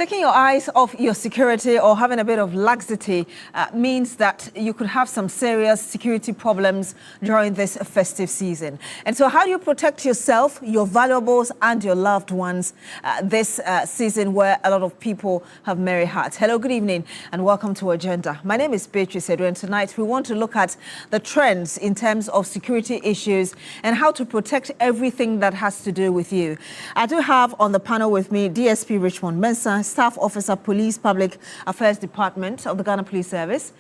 taking your eyes off your security or having a bit of laxity means that you could have some serious security problems during this festive season. And so how do you protect yourself, your valuables and your loved ones this season where a lot of people have merry hearts? Hello, good evening and welcome to Agenda. My name is Beatrice Adu, and tonight we want to look at the trends in terms of security issues and how to protect everything that has to do with you. I do have on the panel with me DSP Richmond Mensah, Staff Officer, Police Public Affairs Department of the Ghana Police Service.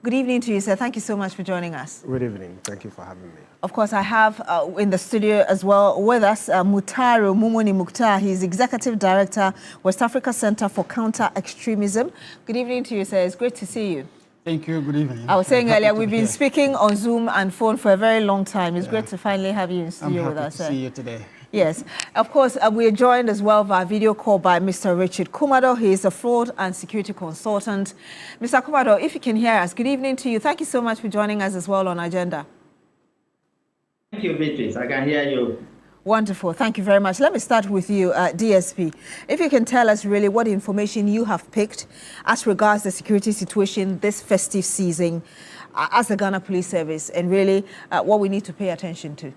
Good evening to you, sir. Thank you so much for joining us. Good evening. Thank you for having me. Of course, I have in the studio as well with us Mutaru Mumuni Mukhtar. He's Executive Director, West Africa Center for Counter-Extremism. Good evening to you, sir. It's great to see you. Thank you. Good evening. I was saying earlier, we've been speaking on Zoom and phone for a very long time. It's great to finally have you in studio with us, sir. I'm happy to see you today. Yes. Of course, we are joined as well via video call by Mr. Richard Kumado. He is a fraud and security consultant. Mr. Kumado, if you can hear us, good evening to you. Thank you so much for joining us as well on Agenda. Thank you, Beatrice. I can hear you. Wonderful. Thank you very much. Let me start with you, DSP. If you can tell us really what information you have picked as regards the security situation this festive season as the Ghana Police Service and really what we need to pay attention to.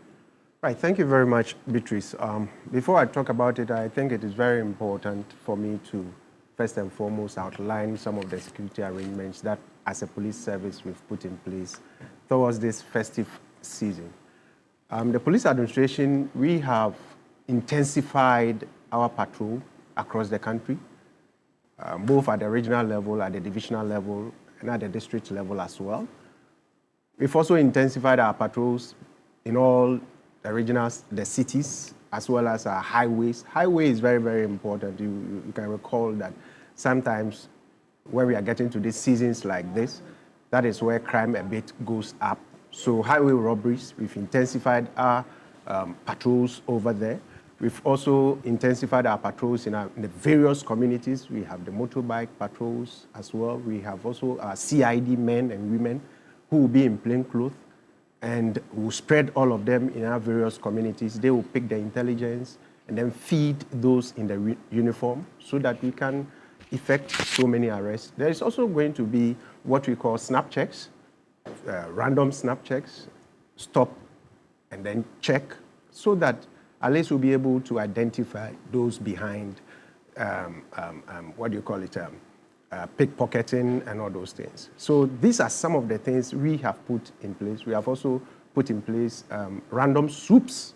Right. Thank you very much, Beatrice. Before I talk about it, I think it is very important for me to first and foremost outline some of the security arrangements that as a police service we've put in place towards this festive season. The police administration, we have intensified our patrol across the country, both at the regional level, at the divisional level, and at the district level as well. We've also intensified our patrols in all the regionals, the cities, as well as our highways. Highway is very, very important. You can recall that sometimes when we are getting to these seasons like this, that is where crime a bit goes up. So highway robberies, we've intensified our patrols over there. We've also intensified our patrols in the various communities. We have the motorbike patrols as well. We have also our CID men and women who will be in plain clothes and we'll spread all of them in our various communities. They will pick the intelligence and then feed those in the uniform so that we can effect so many arrests. There is also going to be what we call snap checks, random snap checks, stop and then check, so that at least we'll be able to identify those behind, pickpocketing and all those things. So these are some of the things we have put in place. We have also put in place random swoops.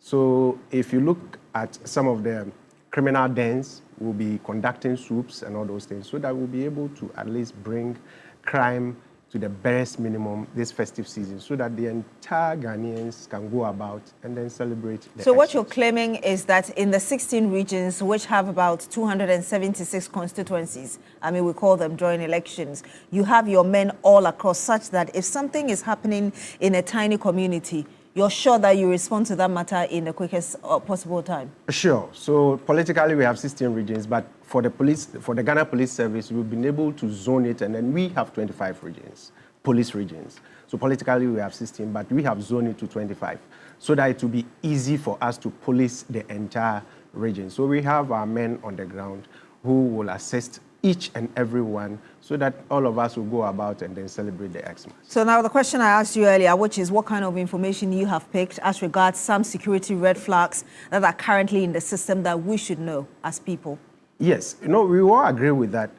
So if you look at some of the criminal dens, we'll be conducting swoops and all those things so that we'll be able to at least bring crime to the barest minimum this festive season so that the entire Ghanaians can go about and then celebrate the So what you're claiming is that in the 16 regions, which have about 276 constituencies, I mean, we call them joint elections, you have your men all across such that if something is happening in a tiny community, you're sure that you respond to that matter in the quickest possible time? Sure. So politically, we have 16 regions, but for the Ghana Police Service, we've been able to zone it, and then we have 25 regions, police regions. So politically, we have 16, but we have zoned it to 25, so that it will be easy for us to police the entire region. So we have our men on the ground who will assist each and every one so that all of us will go about and then celebrate the Xmas. So now the question I asked you earlier, which is what kind of information you have picked as regards some security red flags that are currently in the system that we should know as people? Yes, we all agree with that,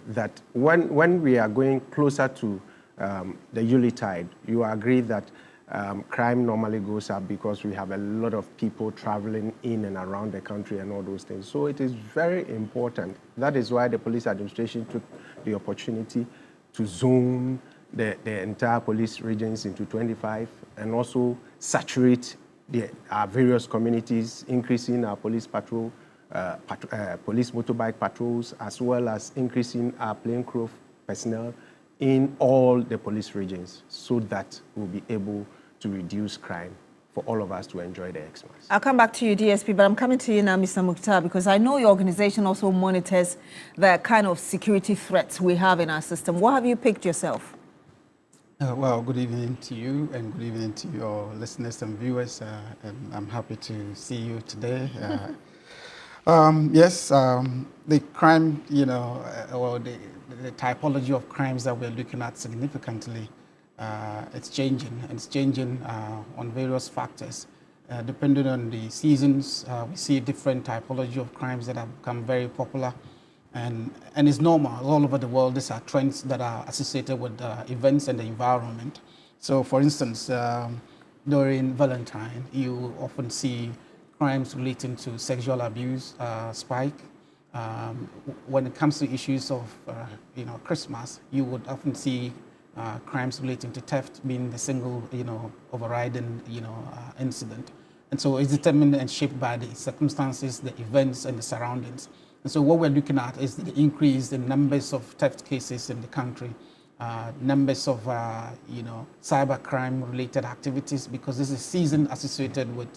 that when we are going closer to the Yuletide, you agree that crime normally goes up because we have a lot of people traveling in and around the country and all those things. So it is very important. That is why the police administration took the opportunity to zone the entire police regions into 25 and also saturate our various communities, increasing our police patrol, police motorbike patrols, as well as increasing our plainclothes personnel in all the police regions so that we'll be able to reduce crime for all of us to enjoy the Xmas. I'll come back to you, DSP, but I'm coming to you now, Mr. Mukhtar, because I know your organization also monitors the kind of security threats we have in our system. What have you picked yourself? Well, good evening to you and good evening to your listeners and viewers. And I'm happy to see you today. Yes, the crime, or the typology of crimes that we're looking at significantly, it's changing, and it's changing on various factors. Depending on the seasons, we see different typology of crimes that have become very popular, and it's normal all over the world. These are trends that are associated with events and the environment. So, for instance, during Valentine, you often see crimes relating to sexual abuse spike. When it comes to issues of Christmas, you would often see crimes relating to theft being the single overriding incident. And so it's determined and shaped by the circumstances, the events, and the surroundings. And so what we're looking at is the increase in numbers of theft cases in the country, numbers of cyber crime related activities, because this is a season associated with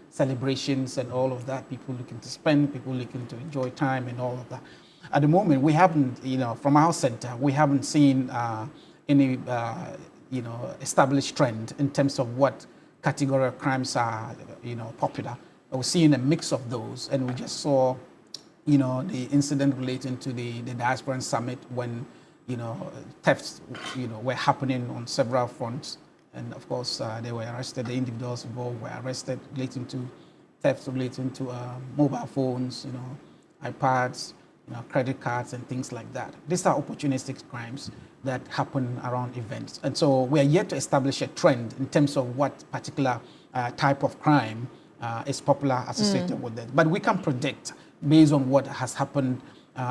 celebrations and all of that. People looking to spend, people looking to enjoy time, and all of that. At the moment, we haven't, from our center, we haven't seen any established trend in terms of what category of crimes are popular. We're seeing a mix of those, and we just saw the incident relating to the Diasporan Summit when thefts were happening on several fronts, and of course they were arrested. The individuals involved were arrested relating to thefts relating to mobile phones, iPads, credit cards, and things like that. These are opportunistic crimes that happen around events, and so we are yet to establish a trend in terms of what particular type of crime is popular associated with it. But we can predict based on what has happened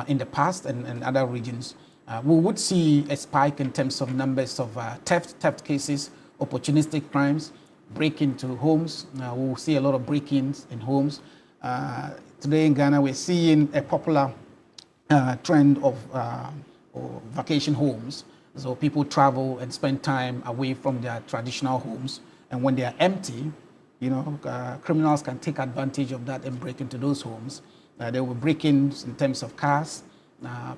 in the past and other regions. We would see a spike in terms of numbers of theft cases, opportunistic crimes, break into homes. We will see a lot of break-ins in homes. Today in Ghana, we're seeing a popular trend of vacation homes. So people travel and spend time away from their traditional homes, and when they are empty, criminals can take advantage of that and break into those homes. There were break-ins in terms of cars.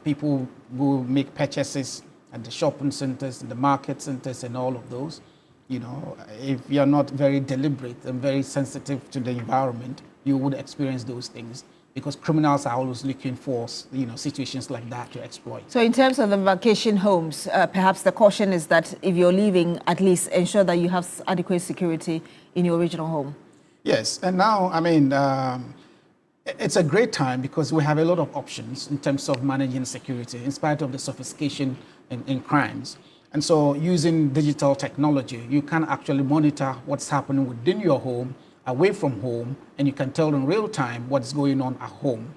People will make purchases at the shopping centers, the market centers, and all of those. If you're not very deliberate and very sensitive to the environment, you would experience those things, because criminals are always looking for situations like that to exploit. So in terms of the vacation homes, perhaps the caution is that if you're leaving, at least ensure that you have adequate security in your original home. Yes, and now, it's a great time because we have a lot of options in terms of managing security in spite of the sophistication in crimes. And so using digital technology, you can actually monitor what's happening within your home, away from home, and you can tell in real time what's going on at home.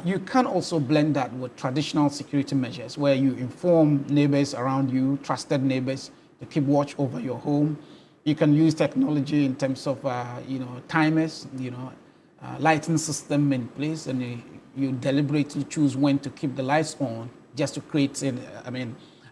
You can also blend that with traditional security measures where you inform neighbors around you, trusted neighbors, to keep watch over your home. You can use technology in terms of timers, lighting system in place, and you deliberately choose when to keep the lights on just to create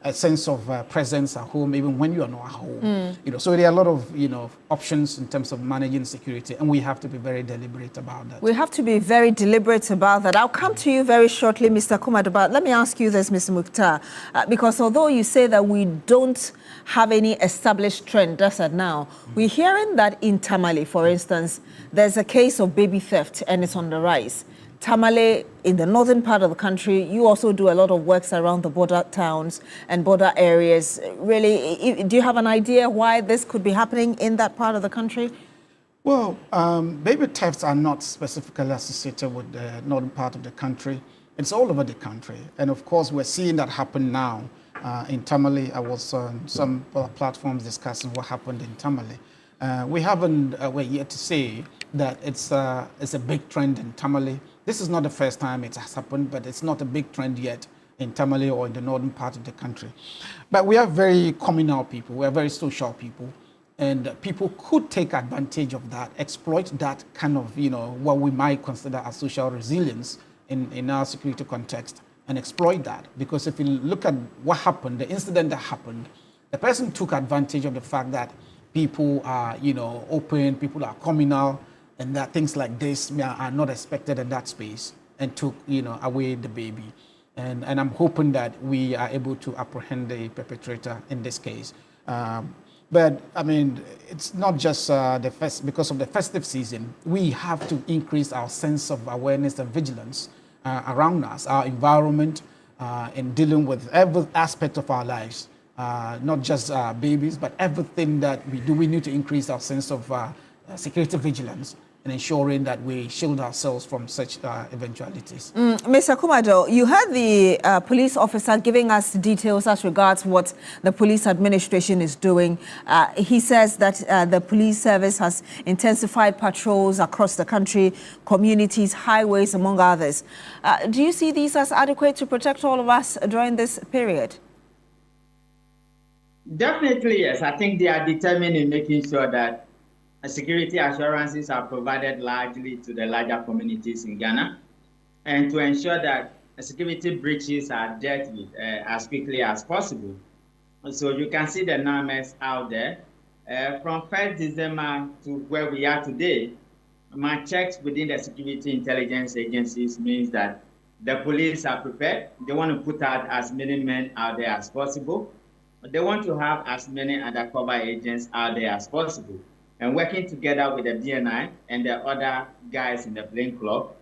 a sense of presence at home, even when you are not at home. So there are a lot of options in terms of managing security, and we have to be very deliberate about that. We have to be very deliberate about that. I'll come to you very shortly, Mr. Kumadu, but let me ask you this, Mr. Mukhtar, because although you say that we don't have any established trend as at now, we're hearing that in Tamale, for instance, there's a case of baby theft and it's on the rise. Tamale, in the northern part of the country, you also do a lot of works around the border towns and border areas. Really, do you have an idea why this could be happening in that part of the country? Well, baby thefts are not specifically associated with the northern part of the country. It's all over the country. And of course, we're seeing that happen now. In Tamale, I was on some platforms discussing what happened in Tamale. We haven't, we're yet to say that it's a big trend in Tamale. This is not the first time it has happened, but it's not a big trend yet in Tamale or in the northern part of the country. But we are very communal people. We are very social people. And people could take advantage of that, exploit that kind of, what we might consider as social resilience in our security context, and exploit that. Because if you look at what happened, the incident that happened, the person took advantage of the fact that people are, open, people are communal, and that things like this are not expected in that space, and took, away the baby. And I'm hoping that we are able to apprehend the perpetrator in this case. But I mean, it's not just because of the festive season. We have to increase our sense of awareness and vigilance around us, our environment, in dealing with every aspect of our lives, not just babies, but everything that we do. We need to increase our sense of security vigilance and ensuring that we shield ourselves from such eventualities. Mr. Kumado, you heard the police officer giving us details as regards what the police administration is doing. He says that the police service has intensified patrols across the country, communities, highways, among others. Do you see these as adequate to protect all of us during this period? Definitely, yes. I think they are determined in making sure that security assurances are provided largely to the larger communities in Ghana, and to ensure that security breaches are dealt with as quickly as possible. So you can see the numbers out there. From 1st December to where we are today, my checks within the security intelligence agencies means that the police are prepared. They want to put out as many men out there as possible. They want to have as many undercover agents out there as possible. And working together with the DNI and the other guys in the playing club,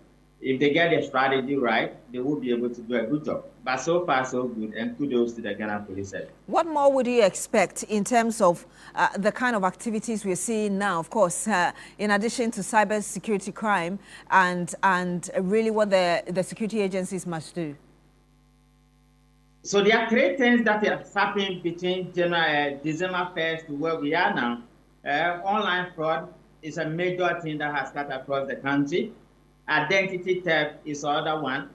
if they get the strategy right, they will be able to do a good job. But so far, so good, and kudos to the Ghana Police Service. What more would you expect in terms of the kind of activities we're seeing now? Of course, in addition to cyber security crime and really what the security agencies must do. So there are 3 things that have happened between December 1st to where we are now. Online fraud is a major thing that has cut across the country. Identity theft is another one.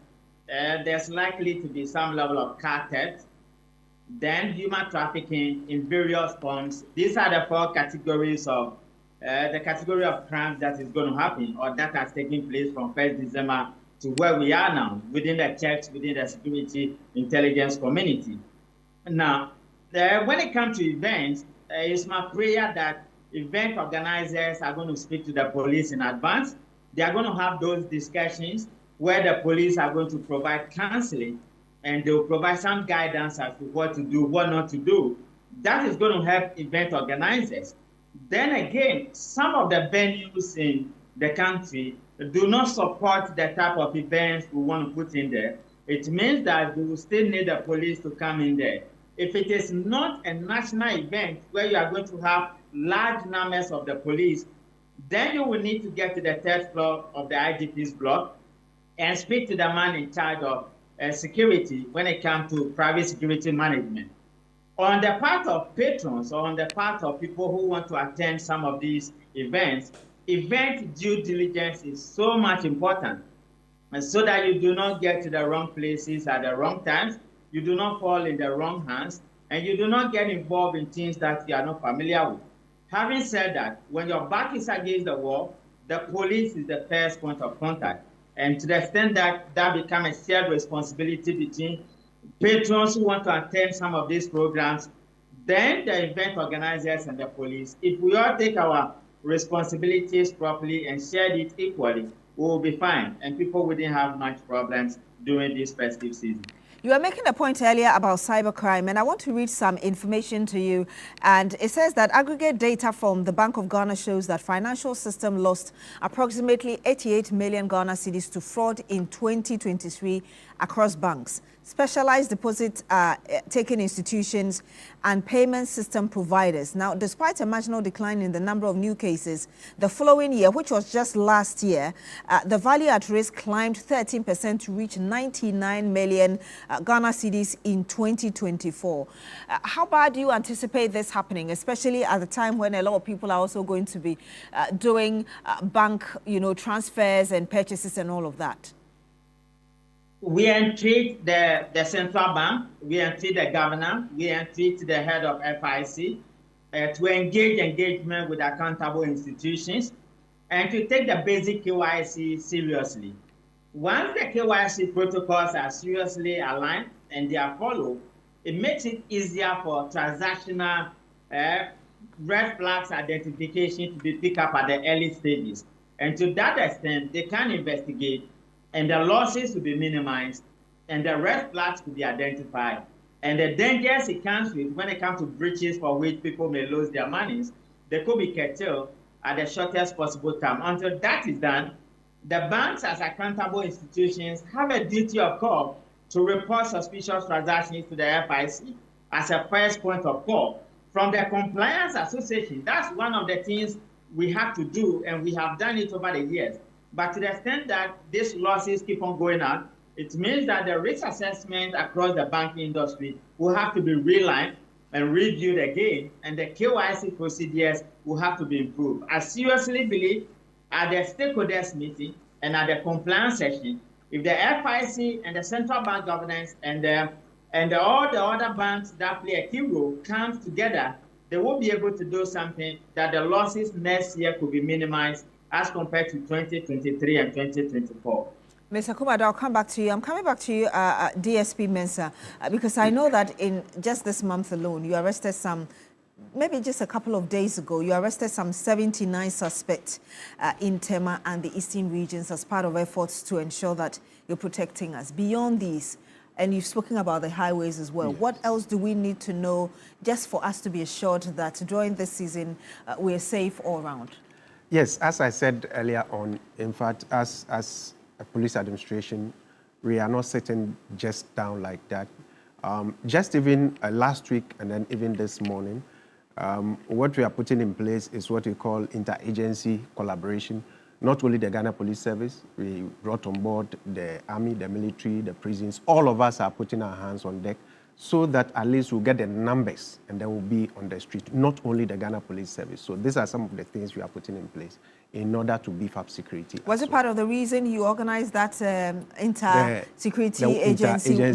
There's likely to be some level of car theft. Then human trafficking in various forms. These are the 4 categories of the category of crimes that is going to happen or that has taken place from 1st December to where we are now within the checks, within the security intelligence community. Now, when it comes to events, it's my prayer that event organizers are going to speak to the police in advance. They are going to have those discussions where the police are going to provide counseling and they'll provide some guidance as to what to do, what not to do. That is going to help event organizers. Then again, some of the venues in the country do not support the type of events we want to put in there. It means that we will still need the police to come in there. If it is not a national event where you are going to have large numbers of the police, then you will need to get to the 3rd floor of the IGP's block and speak to the man in charge of security when it comes to private security management. On the part of patrons or on the part of people who want to attend some of these events, event due diligence is so much important, and so that you do not get to the wrong places at the wrong times, you do not fall in the wrong hands, and you do not get involved in things that you are not familiar with. Having said that, when your back is against the wall, the police is the first point of contact. And to the extent that that becomes a shared responsibility between patrons who want to attend some of these programs, then the event organizers and the police, if we all take our responsibilities properly and share it equally, we will be fine. And people wouldn't have much problems during this festive season. You were making a point earlier about cybercrime, and I want to read some information to you. And it says that aggregate data from the Bank of Ghana shows that financial system lost approximately 88 million Ghana cedis to fraud in 2023 across banks, specialized deposit taking institutions, and payment system providers. Now, despite a marginal decline in the number of new cases, the following year, which was just last year, the value at risk climbed 13% to reach 99 million Ghana cedis in 2024. How bad do you anticipate this happening, especially at the time when a lot of people are also going to be doing bank, transfers and purchases and all of that? We entreat the central bank, we entreat the governor, we entreat the head of FIC to engagement with accountable institutions and to take the basic KYC seriously. Once the KYC protocols are seriously aligned and they are followed, it makes it easier for transactional red flags identification to be picked up at the early stages. And to that extent, they can investigate and the losses to be minimized, and the red flags to be identified, And the dangers it comes with when it comes to breaches for which people may lose their monies, they could be curtailed at the shortest possible time. Until that is done, the banks as accountable institutions have a duty of call to report suspicious transactions to the FIC as a first point of call. From the Compliance Association, that's one of the things we have to do, and we have done it over the years. But to the extent that these losses keep on going on, it means that the risk assessment across the banking industry will have to be realigned and reviewed again, and the KYC procedures will have to be improved. I seriously believe at the stakeholders meeting and at the compliance session, if the FIC and the central bank governance and all the other banks that play a key role comes together, they will be able to do something that the losses next year could be minimized as compared to 2023 and 2024. Mr. Kumado, I'll come back to you. I'm coming back to you, DSP Mensah, because I know that in just this month alone, you arrested maybe just a couple of days ago, you arrested some 79 suspects in Tema and the eastern regions as part of efforts to ensure that you're protecting us. Beyond these, and you've spoken about the highways as well, yes. What else do we need to know just for us to be assured that during this season, we're safe all around? Yes, as I said earlier on, in fact, as a police administration, we are not sitting just down like that. Just even last week and then even this morning, what we are putting in place is what we call interagency collaboration. Not only the Ghana Police Service, we brought on board the army, the military, the prisons. All of us are putting our hands on deck so that at least we'll get the numbers and they will be on the street, not only the Ghana Police Service. So these are some of the things we are putting in place in order to beef up security. Was it part of the reason you organized that inter-security agency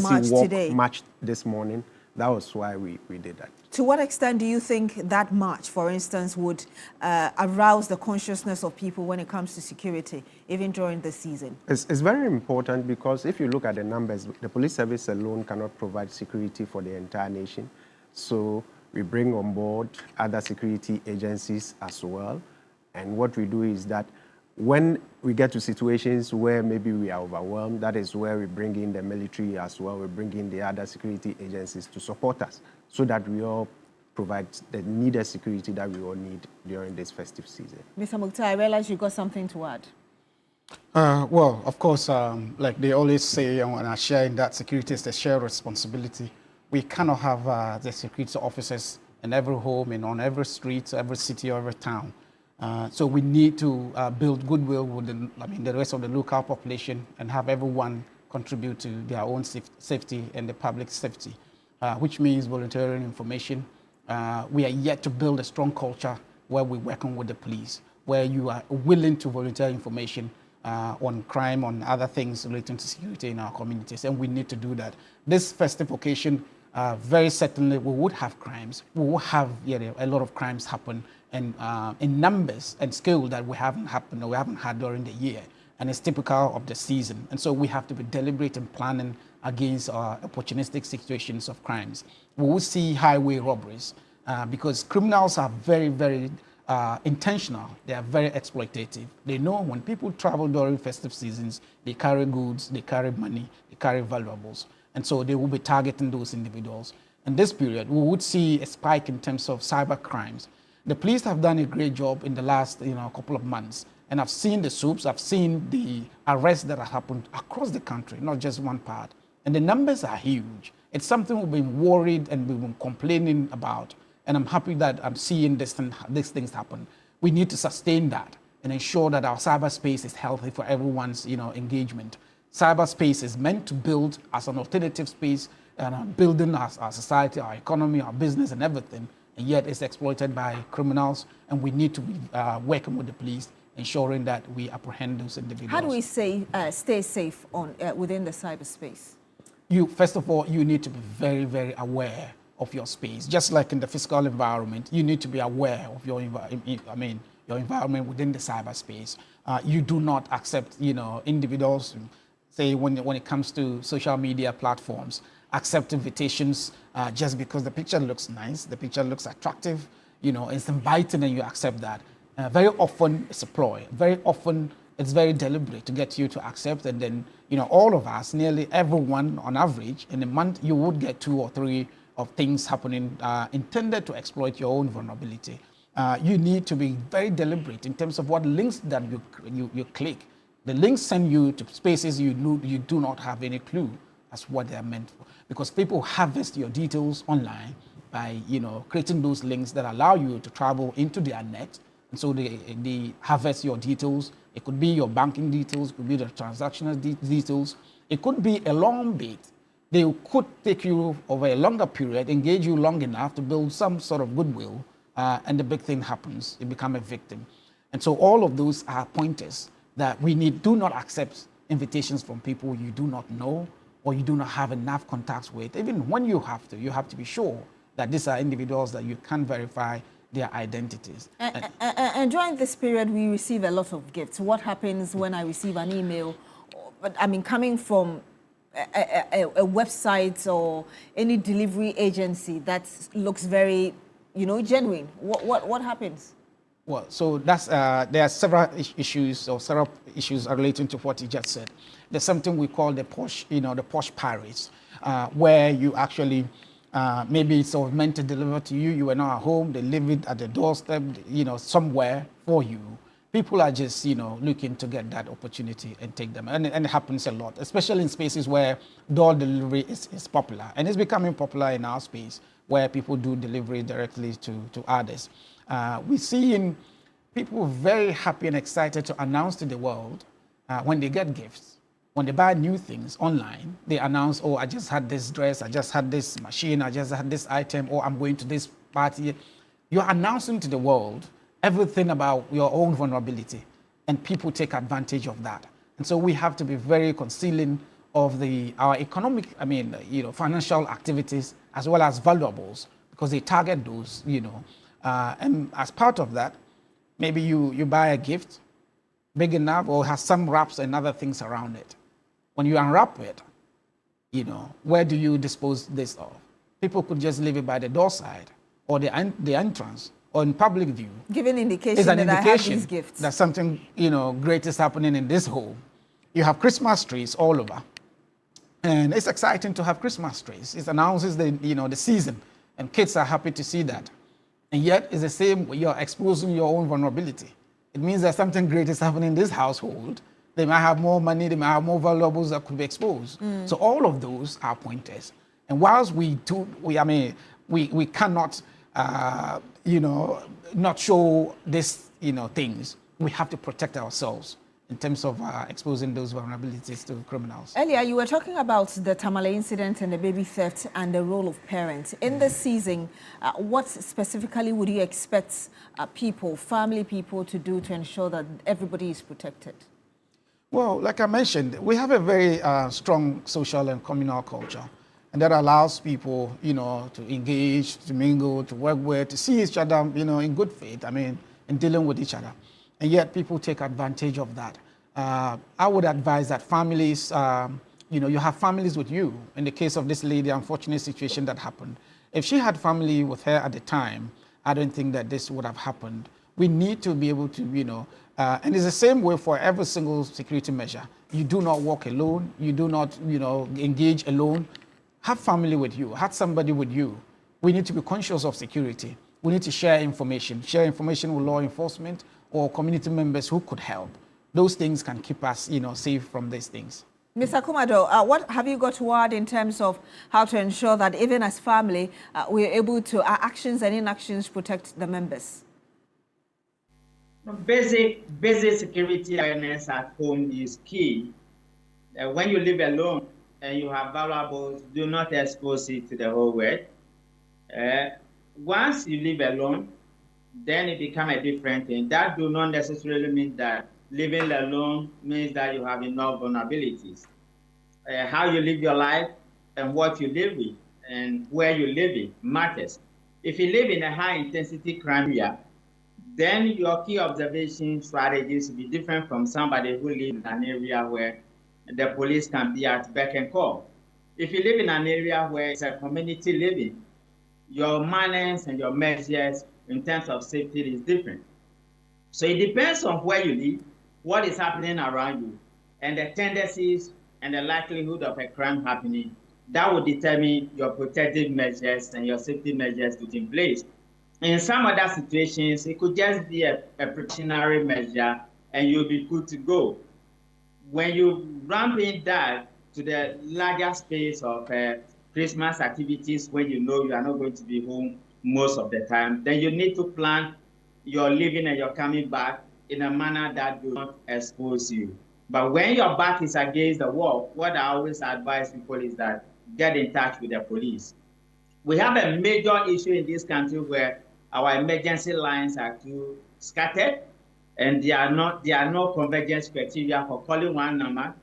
march this morning? That was why we did that. To what extent do you think that march, for instance, would arouse the consciousness of people when it comes to security, even during the season? It's very important because if you look at the numbers, the police service alone cannot provide security for the entire nation. So we bring on board other security agencies as well. And what we do is that when we get to situations where maybe we are overwhelmed, that is where we bring in the military as well. We bring in the other security agencies to support us so that we all provide the needed security that we all need during this festive season. Mr. Mukhtar, I realize you got something to add. Well, of course, like they always say, and I share in that security is the shared responsibility. We cannot have the security officers in every home and on every street, every city, or every town. So we need to build goodwill with the rest of the local population and have everyone contribute to their own safety and the public safety, which means volunteering information. We are yet to build a strong culture where we're working with the police, where you are willing to volunteer information on crime, on other things relating to security in our communities, and we need to do that. This festive occasion, very certainly we would have crimes. We will have a lot of crimes happen, and in numbers and scale that we haven't had during the year, and it's typical of the season. And so we have to be deliberate in planning against opportunistic situations of crimes. We will see highway robberies because criminals are very, very intentional. They are very exploitative. They know when people travel during festive seasons, they carry goods, they carry money, they carry valuables, and so they will be targeting those individuals. In this period, we would see a spike in terms of cyber crimes. The police have done a great job in the last couple of months. And I've seen the soups, I've seen the arrests that have happened across the country, not just one part. And the numbers are huge. It's something we've been worried and we've been complaining about. And I'm happy that I'm seeing these things happen. We need to sustain that and ensure that our cyberspace is healthy for everyone's engagement. Cyberspace is meant to build as an alternative space and building our society, our economy, our business and everything. And yet it's exploited by criminals, and we need to be working with the police, ensuring that we apprehend those individuals. How do we stay safe within the cyberspace? First of all, you need to be very, very aware of your space. Just like in the physical environment, you need to be aware of your environment within the cyberspace. You do not accept, individuals, say when it comes to social media platforms, accept invitations just because the picture looks nice, the picture looks attractive, it's inviting and you accept that. Very often it's a ploy. Very often It's very deliberate to get you to accept, and then, all of us, nearly everyone on average, in a month, you would get 2 or 3 of things happening intended to exploit your own vulnerability. You need to be very deliberate in terms of what links that you click. The links send you to spaces you do not have any clue as what they're meant for, because people harvest your details online by creating those links that allow you to travel into their net, and so they harvest your details. It could be your banking details, it could be the transactional details, it could be a long bit. They could take you over a longer period, engage you long enough to build some sort of goodwill, and the big thing happens. You become a victim. And so all of those are pointers that do not accept invitations from people you do not know or you do not have enough contacts with. Even when you have to be sure that these are individuals that you can verify their identities. And during this period, we receive a lot of gifts. What happens when I receive an email, coming from a website or any delivery agency that looks very, genuine? What happens? Well, so that's there are several issues relating to what you just said. There's something we call the posh, the posh pirates, where you actually maybe it's meant to deliver to you. You are not at home. They leave it at the doorstep, somewhere for you. People are just, looking to get that opportunity and take them. And it happens a lot, especially in spaces where door delivery is popular. And it's becoming popular in our space where people do delivery directly to others. We see in people very happy and excited to announce to the world when they get gifts. When they buy new things online, they announce, oh, I just had this dress, I just had this machine, I just had this item, or I'm going to this party. You're announcing to the world everything about your own vulnerability, and people take advantage of that. And so we have to be very concealing of our economic, financial activities as well as valuables, because they target those, and as part of that, maybe you buy a gift big enough or has some wraps and other things around it. When you unwrap it, where do you dispose this of? People could just leave it by the door side or the entrance or in public view. Giving indication it's an that indication I have these gifts. that something, great is happening in this home. You have Christmas trees all over. And it's exciting to have Christmas trees. It announces the season, and kids are happy to see that. And yet it's the same way you're exposing your own vulnerability. It means that something great is happening in this household. They might have more money, they might have more valuables that could be exposed. So all of those are pointers. And whilst we cannot, not show these, things, we have to protect ourselves in terms of exposing those vulnerabilities to criminals. Earlier, you were talking about the Tamale incident and the baby theft and the role of parents. In this season, what specifically would you expect family people to do to ensure that everybody is protected? Well, like I mentioned, we have a very strong social and communal culture, and that allows people, to engage, to mingle, to work with, to see each other, in good faith, in dealing with each other. And yet people take advantage of that. I would advise that families, you have families with you. In the case of this lady, unfortunate situation that happened, if she had family with her at the time, I don't think that this would have happened. We need to be able to, and it's the same way for every single security measure. You do not walk alone. You do not, engage alone. Have family with you. Have somebody with you. We need to be conscious of security. We need to share information with law enforcement or community members who could help. Those things can keep us, safe from these things. Mr. Kumado, what have you got to add in terms of how to ensure that even as family, we're able to, our actions and inactions protect the members? Basic security awareness at home is key. When you live alone and you have valuables, do not expose it to the whole world. Once you live alone, then it becomes a different thing. That do not necessarily mean that living alone means that you have enough vulnerabilities. How you live your life and what you live with and where you live in matters. If you live in a high-intensity crime area, then your key observation strategies will be different from somebody who lives in an area where the police can be at beck and call. If you live in an area where it's a community living, your manners and your measures in terms of safety is different. So it depends on where you live, what is happening around you and the tendencies and the likelihood of a crime happening, that will determine your protective measures and your safety measures put in place. In some other situations, it could just be a precautionary measure and you'll be good to go. When you ramp in that to the larger space of Christmas activities, when you know you are not going to be home most of the time, then you need to plan your leaving and your coming back in a manner that does not expose you. But when your back is against the wall, what I always advise people is that get in touch with the police. We have a major issue in this country where our emergency lines are too scattered, and there are no convergence criteria for calling one number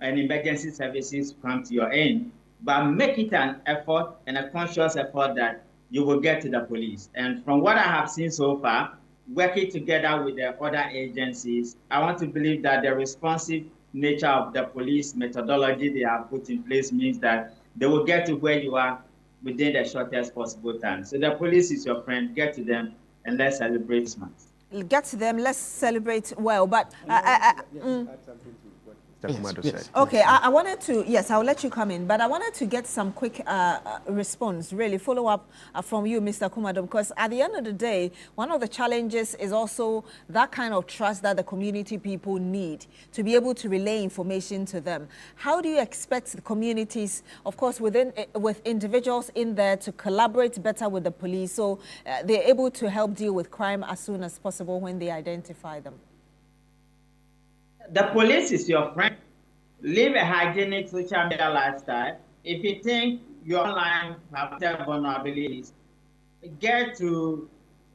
and emergency services come to your end. But make it an effort and a conscious effort that you will get to the police. And from what I have seen so far, working together with the other agencies, I want to believe that the responsive nature of the police methodology they have put in place means that they will get to where you are within the shortest possible time. So the police is your friend, get to them and let's celebrate this month. Get to them, let's celebrate well. But Yes. okay, I wanted to, yes, I'll let you come in, but I wanted to get some quick response, really follow up from you, Mr. Kumado, because at the end of the day, one of the challenges is also that kind of trust that the community people need to be able to relay information to them. How do you expect the communities, of course, with individuals in there to collaborate better with the police so they're able to help deal with crime as soon as possible when they identify them? The police is your friend. Live a hygienic social media lifestyle. If you think your online have vulnerabilities, get to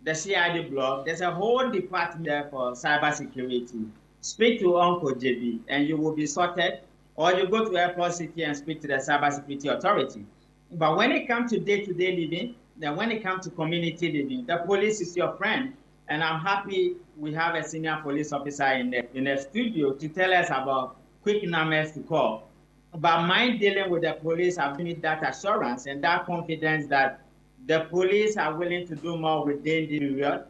the CID blog. There's a whole department there for cybersecurity. Speak to Uncle JB and you will be sorted, or you go to Airport City and speak to the cybersecurity authority. But when it comes to day-to-day living, then when it comes to community living, the police is your friend. And I'm happy we have a senior police officer in the studio to tell us about quick numbers to call. But my dealing with the police, I've given that assurance and that confidence that the police are willing to do more within the period,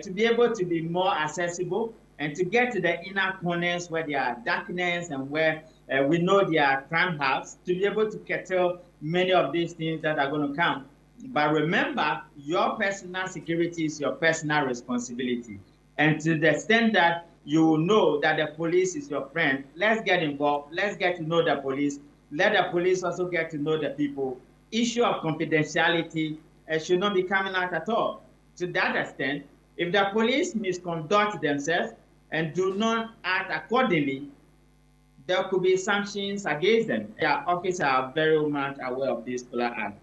to be able to be more accessible and to get to the inner corners where there are darkness and where we know there are crime hubs, to be able to curtail many of these things that are going to come. But remember, your personal security is your personal responsibility. And to the extent that you know that the police is your friend, let's get involved. Let's get to know the police. Let the police also get to know the people. Issue of confidentiality should not be coming out at all. To that extent, if the police misconduct themselves and do not act accordingly, there could be sanctions against them. Their officers are very much aware of this particular act.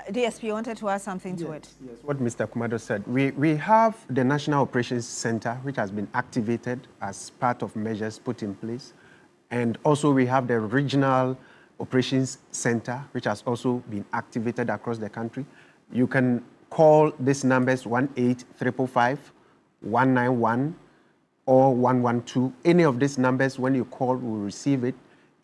DSP wanted to add something to it. Yes, what Mr. Kumado said. We have the National Operations Center, which has been activated as part of measures put in place. And also we have the Regional Operations Center, which has also been activated across the country. You can call these numbers 1-855-191 or 112. Any of these numbers, when you call, we'll receive it.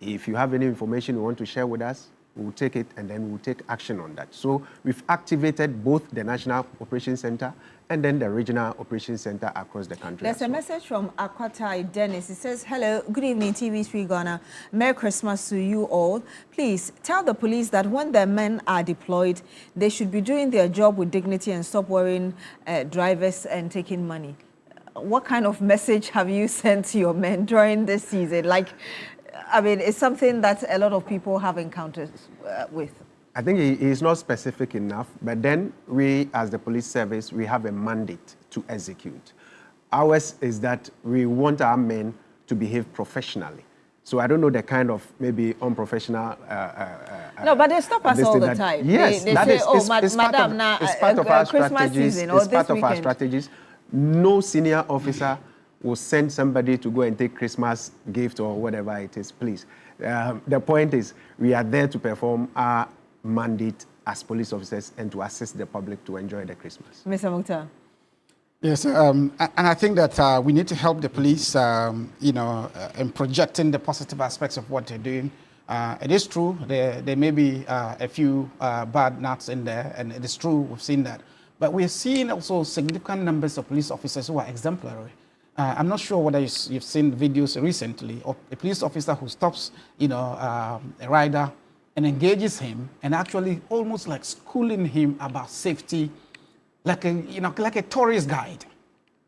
If you have any information you want to share with us, we'll take it and then we'll take action on that. So we've activated both the National Operations Center and then the Regional Operations Center across the country. There's a message from Akwatai Dennis. It says, hello, good evening, TV3 Ghana. Merry Christmas to you all. Please tell the police that when their men are deployed, they should be doing their job with dignity and stop worrying drivers and taking money. What kind of message have you sent to your men during this season? Like, I mean, it's something that a lot of people have encountered with. I think he is not specific enough, but then we, as the police service, we have a mandate to execute. Ours is that we want our men to behave professionally. So I don't know the kind of maybe unprofessional. No, but they stop us all the time. Yes, they that say, is, oh, it's madam, it's part of our Christmas strategies. Season, or it's part this of our weekend. strategies. No senior officer will send somebody to go and take Christmas gift or whatever it is, please. The point is, we are there to perform our mandate as police officers and to assist the public to enjoy the Christmas. Mr. Mukhtar. Yes, and I think that we need to help the police, in projecting the positive aspects of what they're doing. It is true, there may be a few bad nuts in there, and it is true, we've seen that. But we're seeing also significant numbers of police officers who are exemplary. I'm not sure whether you've seen videos recently of a police officer who stops, a rider and engages him and actually almost like schooling him about safety, like a tourist guide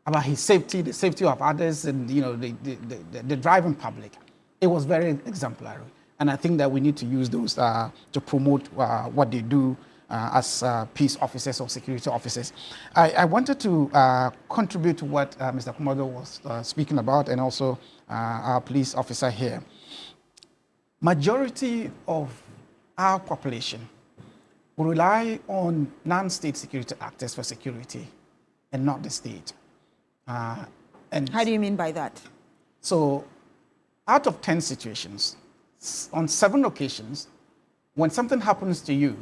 about his safety, the safety of others, and the driving public. It was very exemplary, and I think that we need to use those to promote what they do as peace officers or security officers. I wanted to contribute to what Mr. Kumado was speaking about, and also our police officer here. Majority of our population rely on non-state security actors for security, and not the state. And how do you mean by that? So, out of 10 situations, on 7 occasions, when something happens to you,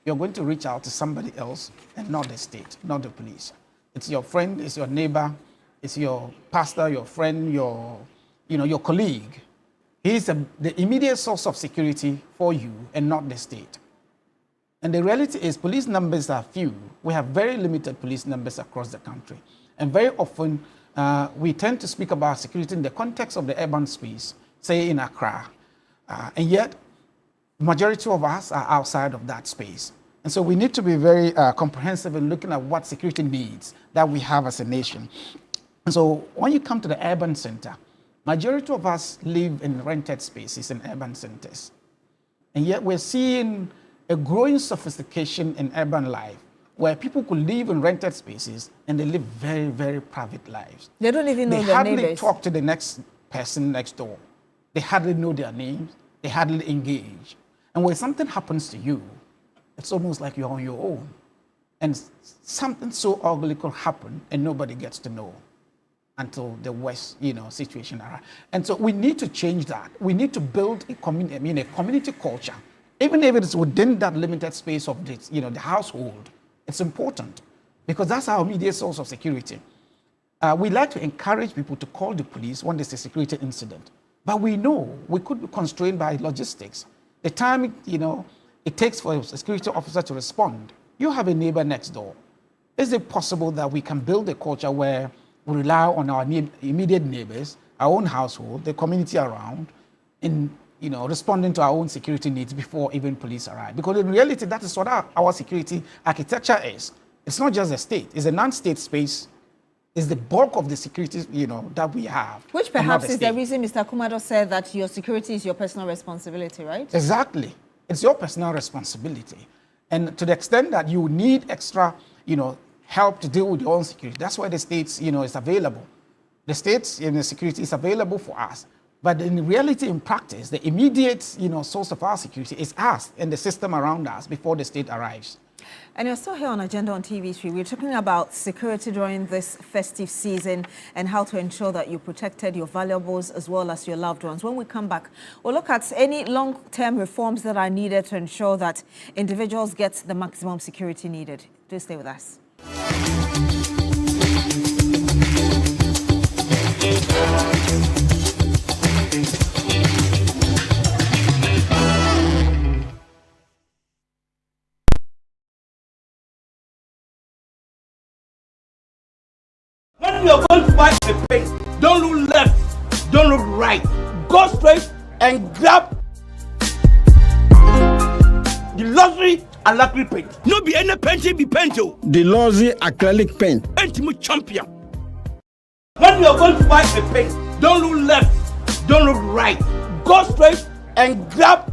you're going to reach out to somebody else and not the state, not the police. It's your friend, it's your neighbor, it's your pastor, your friend, your colleague. He's the immediate source of security for you and not the state. And the reality is police numbers are few. We have very limited police numbers across the country. And very often, we tend to speak about security in the context of the urban space, say in Accra. And yet, the majority of us are outside of that space. And so we need to be very comprehensive in looking at what security needs that we have as a nation. And so when you come to the urban center, majority of us live in rented spaces in urban centers. And yet we're seeing a growing sophistication in urban life where people could live in rented spaces and they live very, very private lives. They don't even know their their neighbors. They hardly neighbors. talk to the next person next door. They hardly know their names. They hardly engage. And when something happens to you, it's almost like you're on your own. And something so ugly could happen and nobody gets to know until the worst, situation arrives. And so we need to change that. We need to build a community culture. Even if it's within that limited space of the household, it's important because that's our immediate source of security. We like to encourage people to call the police when there's a security incident. But we know we could be constrained by logistics. The time, it takes for a security officer to respond. You have a neighbor next door. Is it possible that we can build a culture where we rely on our immediate neighbors, our own household, the community around, in responding to our own security needs before even police arrive? Because in reality, that is what our security architecture is. It's not just a state. It's a non-state space. It's the bulk of the security, that we have. Which perhaps is the reason Mr. Kumado said that your security is your personal responsibility, right? Exactly. It's your personal responsibility. And to the extent that you need extra, help to deal with your own security, that's why the states, is available. The states and the security is available for us. But in reality, in practice, the immediate, source of our security is us and the system around us before the state arrives. And you're still here on Agenda on TV3. We're talking about security during this festive season and how to ensure that you protected your valuables as well as your loved ones. When we come back, we'll look at any long-term reforms that are needed to ensure that individuals get the maximum security needed. Do stay with us. When you're going to buy a pen, don't look left, don't look right. Go straight and grab the luxury acrylic paint. No be any painting be painted. The luxury acrylic paint. Paint me champion. When you're going to buy a pen, don't look left, don't look right. Go straight and grab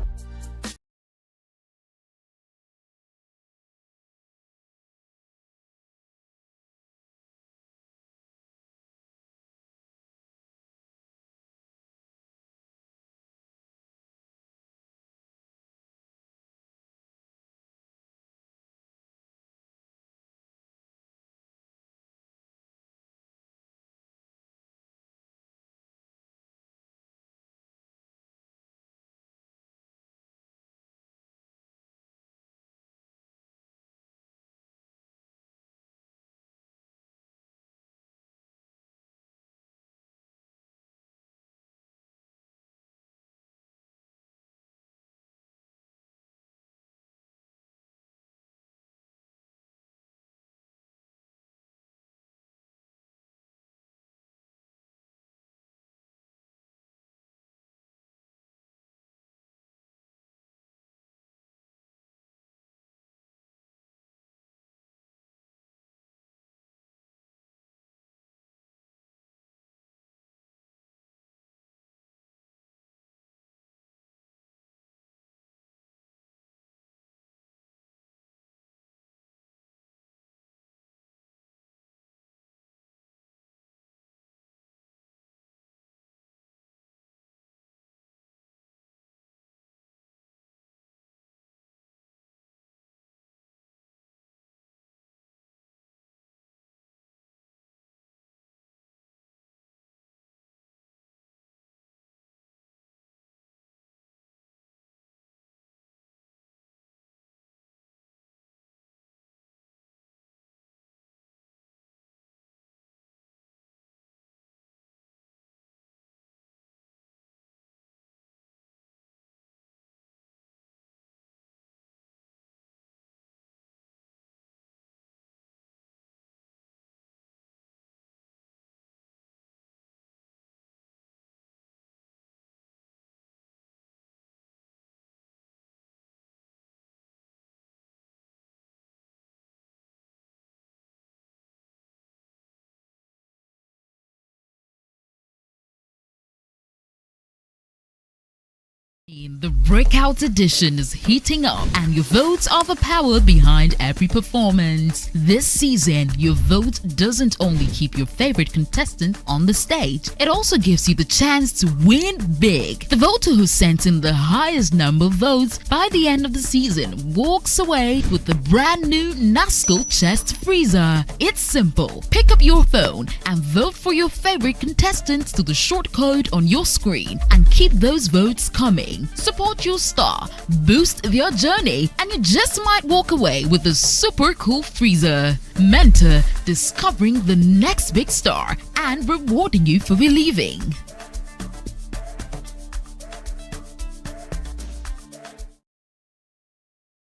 The Breakout Edition is heating up, and your votes are the power behind every performance. This season, your vote doesn't only keep your favorite contestant on the stage, it also gives you the chance to win big. The voter who sent in the highest number of votes by the end of the season walks away with the brand new NASCO chest freezer. It's simple. Pick up your phone and vote for your favorite contestants to the short code on your screen, and keep those votes coming. Support your star, boost their journey, and you just might walk away with a super cool freezer. Mentor, discovering the next big star and rewarding you for believing.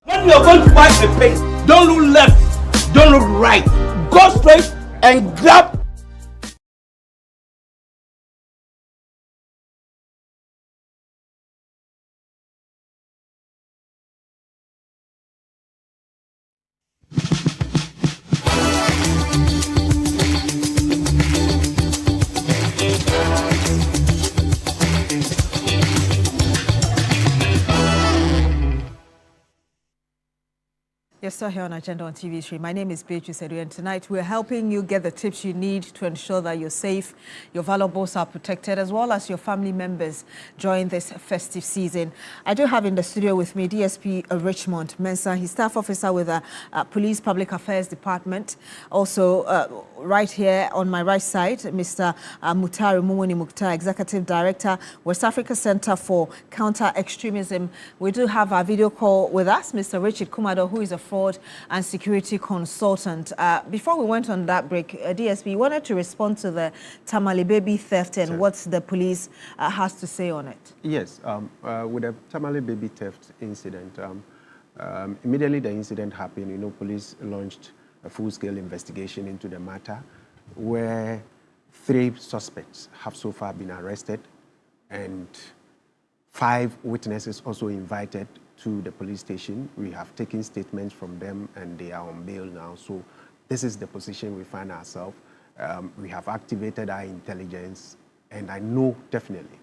When you're going to buy a paint, don't look left, don't look right. Go straight and grab. You're still here on Agenda on TV3. My name is Beatrice Adu, and tonight we're helping you get the tips you need to ensure that you're safe, your valuables are protected, as well as your family members during this festive season. I do have in the studio with me DSP Richmond Mensah. He's staff officer with the Police Public Affairs Department. Also, right here on my right side, Mr. Mutari Mumuni Mukhtar, Executive Director, West Africa Center for Counter-Extremism. We do have our video call with us, Mr. Richard Kumado, who is a fraud and security consultant. Before we went on that break, DSP wanted to respond to the Tamale baby theft and what the police has to say on it. Yes, with the Tamale baby theft incident, immediately the incident happened, police launched a full-scale investigation into the matter, where 3 suspects have so far been arrested and 5 witnesses also invited to the police station. We have taken statements from them and they are on bail now. So this is the position we find ourselves. We have activated our intelligence, and I know definitely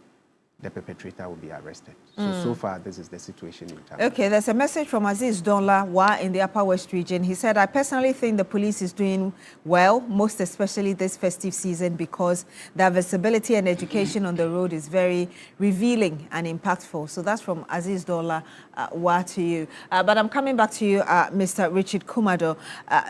the perpetrator will be arrested. So far, this is the situation in town. Okay, there's a message from Aziz Donla in the Upper West region. He said, I personally think the police is doing well, most especially this festive season, because their visibility and education on the road is very revealing and impactful. So that's from Aziz Donla to you. But I'm coming back to you, Mr. Richard Kumado,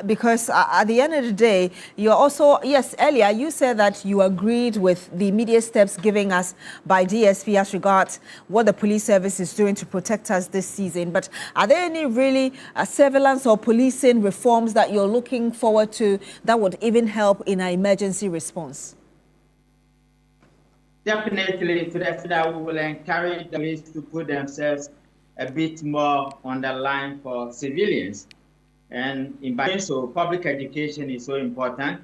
because at the end of the day, you're also, yes, earlier you said that you agreed with the immediate steps given us by DSP as regards what the police service is doing to protect us this season. But are there any really surveillance or policing reforms that you're looking forward to that would even help in our emergency response? Definitely, to the extent that we will encourage the police to put themselves a bit more on the line for civilians. And in doing so, public education is so important.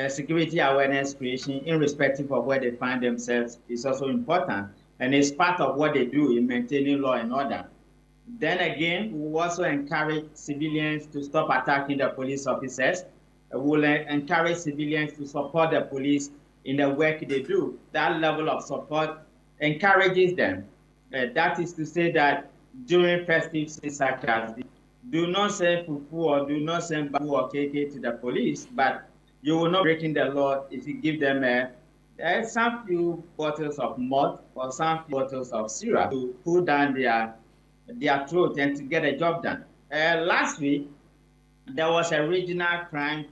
Security awareness creation, irrespective of where they find themselves, is also important, and it's part of what they do in maintaining law and order. Then again, we will also encourage civilians to stop attacking the police officers. We will encourage civilians to support the police in the work they do. That level of support encourages them. That is to say that during festive seasons such as this, do not send fufu or do not send babu or KK to the police, but you will not breaking the law if you give them some few bottles of malt or some few bottles of syrup to cool down their throat and to get a job done. Last week, there was a regional crime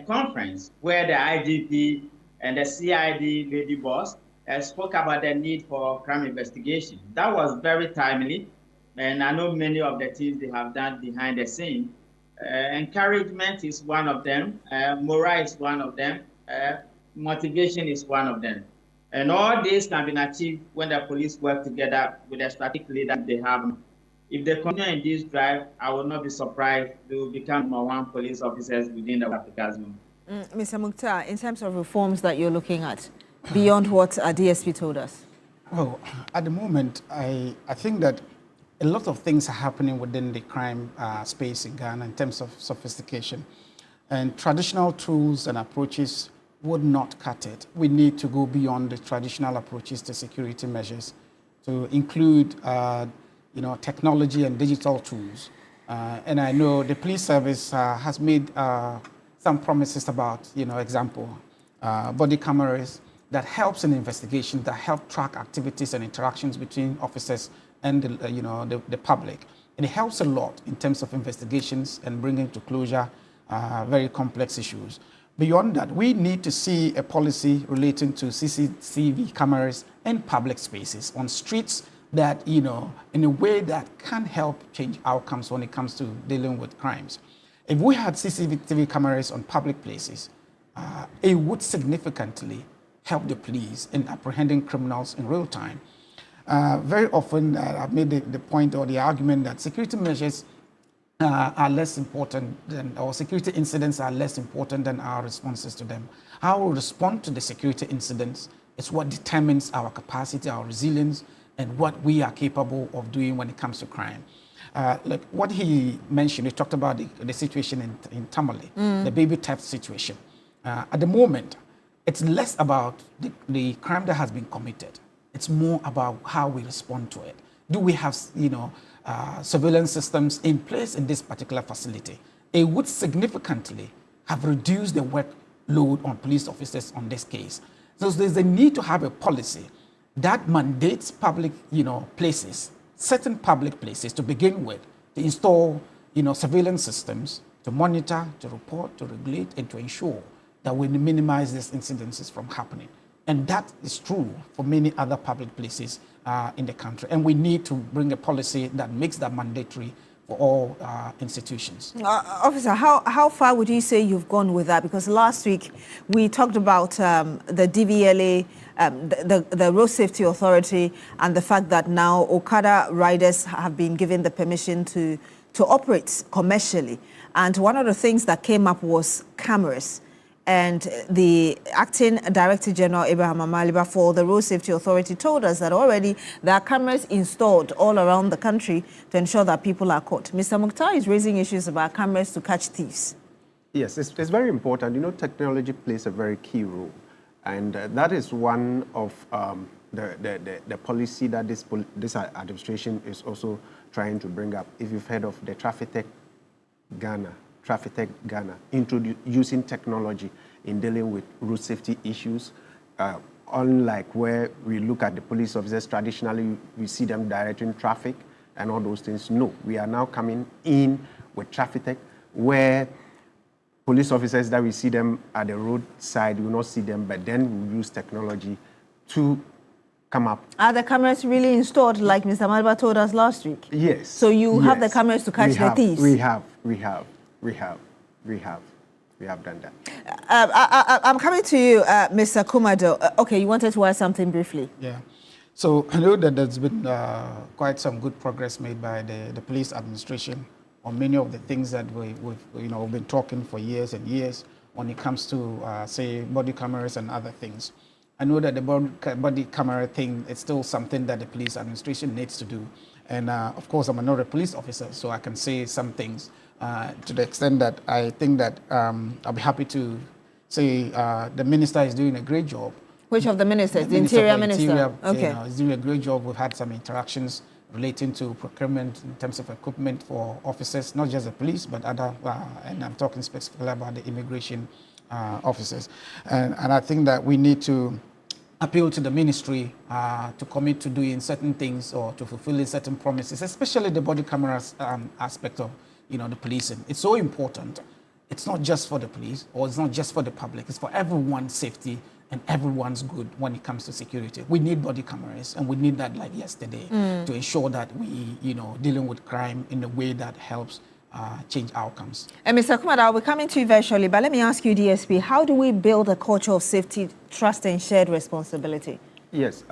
conference where the IGP and the CID lady boss spoke about the need for crime investigation. That was very timely, and I know many of the things they have done behind the scene. Encouragement is one of them, morale is one of them, motivation is one of them. And all this can be achieved when the police work together with the strategic leader they have. If they continue in this drive, I will not be surprised they will become #1 police officers within the Africa zone. Mr. Mukhtar, in terms of reforms that you're looking at, beyond what our DSP told us? Well, at the moment, I think that a lot of things are happening within the crime space in Ghana in terms of sophistication. And traditional tools and approaches would not cut it. We need to go beyond the traditional approaches to security measures to include, technology and digital tools. And I know the police service has made some promises about, example, body cameras that helps in investigation, that help track activities and interactions between officers and the public. And it helps a lot in terms of investigations and bringing to closure very complex issues. Beyond that, we need to see a policy relating to CCTV cameras in public spaces, on streets that, in a way that can help change outcomes when it comes to dealing with crimes. If we had CCTV cameras on public places, it would significantly help the police in apprehending criminals in real time. Very often, I've made the point or the argument that security measures are less important than, or security incidents are less important than our responses to them. How we respond to the security incidents is what determines our capacity, our resilience, and what we are capable of doing when it comes to crime. Like what he mentioned, he talked about the situation in Tamale, the baby theft situation. At the moment, it's less about the crime that has been committed. It's more about how we respond to it. Do we have, surveillance systems in place in this particular facility? It would significantly have reduced the workload on police officers on this case. So there's a need to have a policy that mandates public, places, certain public places to begin with, to install, surveillance systems to monitor, to report, to regulate, and to ensure that we minimize these incidences from happening. And that is true for many other public places in the country. And we need to bring a policy that makes that mandatory for all institutions. Officer, how far would you say you've gone with that? Because last week we talked about the DVLA, the Road Safety Authority, and the fact that now Okada riders have been given the permission to operate commercially. And one of the things that came up was cameras. And the acting Director General, Abraham Amaliba, for the Road Safety Authority told us that already there are cameras installed all around the country to ensure that people are caught. Mr. Mukhtar is raising issues about cameras to catch thieves. Yes, it's very important. Technology plays a very key role. And that is one of the policy that this administration is also trying to bring up. If you've heard of the Traffic Tech Ghana, using technology in dealing with road safety issues. Unlike where we look at the police officers, traditionally we see them directing traffic and all those things. No, we are now coming in with Traffic Tech, where police officers that we see them at the roadside, we will not see them, but then we use technology to come up. Are the cameras really installed like Mr. Malba told us last week? Yes. So you have the cameras to catch the thieves? We have done that. I'm coming to you, Mr. Kumado. Okay, you wanted to add something briefly. Yeah. So I know that there's been quite some good progress made by the police administration on many of the things that we've been talking for years and years when it comes to, say, body cameras and other things. I know that the body camera thing is still something that the police administration needs to do. And of course, I'm not a police officer, so I can say some things to the extent that I think that I'll be happy to say the minister is doing a great job. Which of the ministers? The Interior Minister? Okay. He's doing a great job. We've had some interactions relating to procurement in terms of equipment for officers, not just the police, but other, and I'm talking specifically about the immigration officers. And I think that we need to appeal to the ministry to commit to doing certain things or to fulfilling certain promises, especially the body cameras aspect of the policing. It's so important. It's not just for the police or it's not just for the public. It's for everyone's safety and everyone's good when it comes to security. We need body cameras, and we need that like yesterday to ensure that we, dealing with crime in a way that helps change outcomes. And Mr. Kumada, I'll be coming to you very shortly, but let me ask you, DSP, how do we build a culture of safety, trust, and shared responsibility? Yes,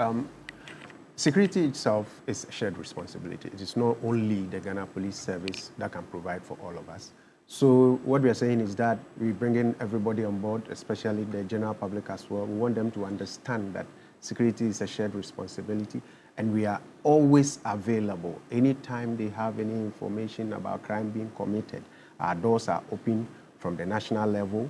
security itself is a shared responsibility. It is not only the Ghana Police Service that can provide for all of us. So what we are saying is that we bring in everybody on board, especially the general public as well. We want them to understand that security is a shared responsibility, and we are always available. Anytime they have any information about crime being committed, our doors are open from the national level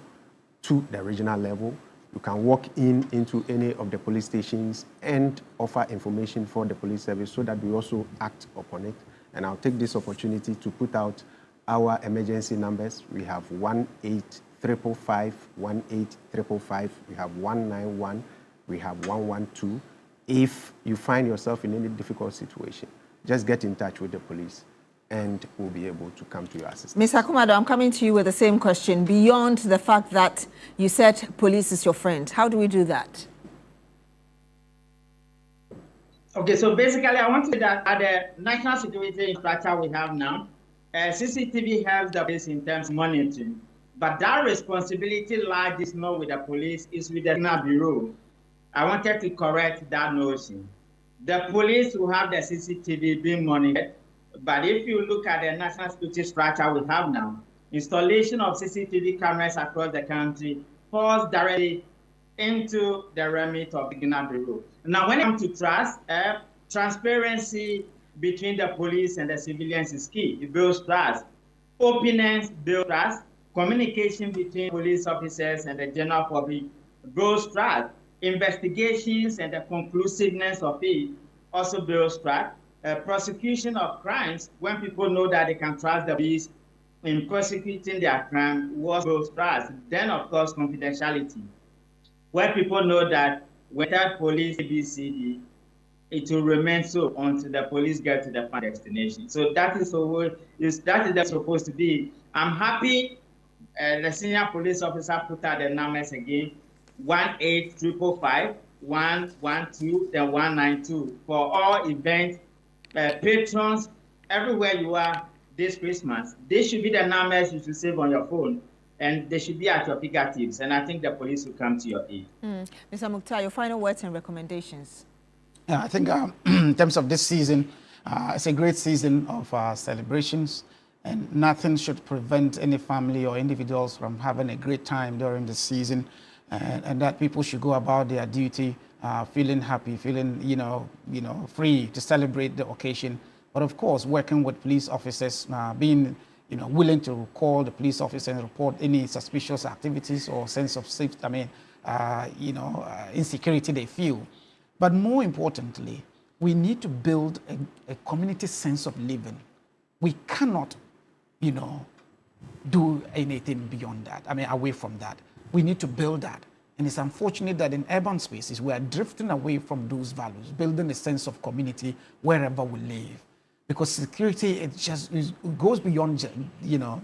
to the regional level. You can walk into any of the police stations and offer information for the police service so that we also act upon it. And I'll take this opportunity to put out our emergency numbers. We have 1-855-555, 1-855-555, we have 191, we have 112. If you find yourself in any difficult situation, just get in touch with the police and we'll be able to come to your assistance. Mr. Kumado, I'm coming to you with the same question. Beyond the fact that you said police is your friend, how do we do that? Okay, so basically I want to say that at the national security infrastructure we have now, CCTV helps the police in terms of monitoring, but that responsibility lies not with the police, it's with the National Bureau. I wanted to correct that notion. The police will have the CCTV being monitored, but if you look at the national security structure we have now, installation of CCTV cameras across the country falls directly into the remit of the National Bureau. Now, when it comes to trust, transparency between the police and the civilians is key. It builds trust. Openness builds trust. Communication between police officers and the general public builds trust. Investigations and the conclusiveness of it also builds trust. Prosecution of crimes, when people know that they can trust the police in prosecuting their crime, was builds trust. Then, of course, confidentiality. When people know that without police ABCD, it will remain so until the police get to the final destination. So that is supposed to be. I'm happy the senior police officer put out the numbers again: 1-855-555, 112, then 192 for all events. Patrons, everywhere you are this Christmas, they should be the numbers you should save on your phone, and they should be at your fingertips, and I think the police will come to your aid. Mr. Mukhtar, your final words and recommendations. Yeah, I think in terms of this season, it's a great season of celebrations, and nothing should prevent any family or individuals from having a great time during the season, and that people should go about their duty feeling happy, feeling free to celebrate the occasion. But of course, working with police officers, being willing to call the police officer and report any suspicious activities or sense of safety. Insecurity they feel. But more importantly, we need to build a community sense of living. We cannot, do anything beyond that. Away from that. We need to build that. And it's unfortunate that in urban spaces, we are drifting away from those values, building a sense of community wherever we live. Because security, it goes beyond,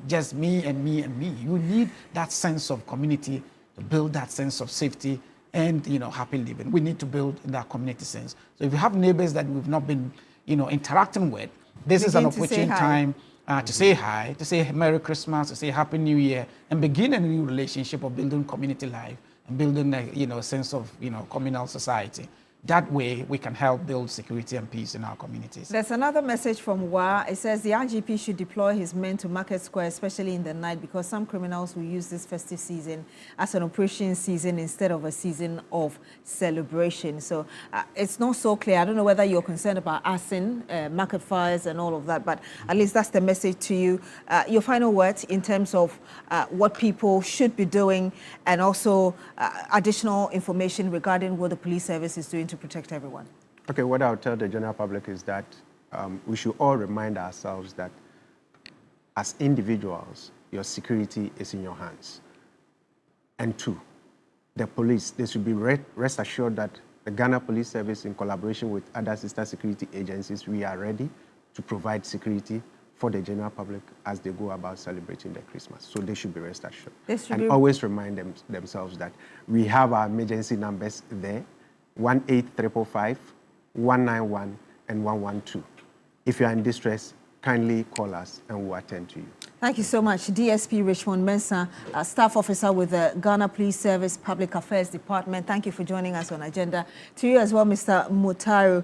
just me and me and me. You need that sense of community to build that sense of safety and, happy living. We need to build that community sense. So if you have neighbors that we've not been, interacting with, this is an opportune time to say hi, to say Merry Christmas, to say Happy New Year, and begin a new relationship of building community life and building a sense of communal society. That way, we can help build security and peace in our communities. There's another message from WA. It says the IGP should deploy his men to Market Square, especially in the night, because some criminals will use this festive season as an operation season instead of a season of celebration. So it's not so clear. I don't know whether you're concerned about arson, market fires and all of that, but at least that's the message to you. Your final words in terms of what people should be doing, and also additional information regarding what the police service is doing to protect everyone. Okay, what I'll tell the general public is that we should all remind ourselves that as individuals, your security is in your hands. And two, the police, they should be rest assured that the Ghana Police Service, in collaboration with other sister security agencies, we are ready to provide security for the general public as they go about celebrating their Christmas. So they should be rest assured. And always remind themselves that we have our emergency numbers there: 1-855-555, 191, and 112. If you are in distress, kindly call us and we'll attend to you. Thank you so much. DSP Richmond Mensah, Staff Officer with the Ghana Police Service Public Affairs Department. Thank you for joining us on Agenda. To you as well, Mr. Mutaru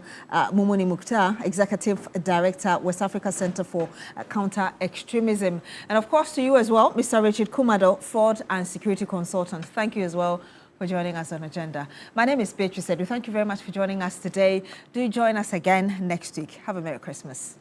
Mumuni Mukhtar, Executive Director, West Africa Center for Counter-Extremism. And of course, to you as well, Mr. Richard Kumado, Fraud and Security Consultant. Thank you as well for joining us on Agenda. My name is Beatrice Adu. Thank you very much for joining us today. Do join us again next week. Have a Merry Christmas.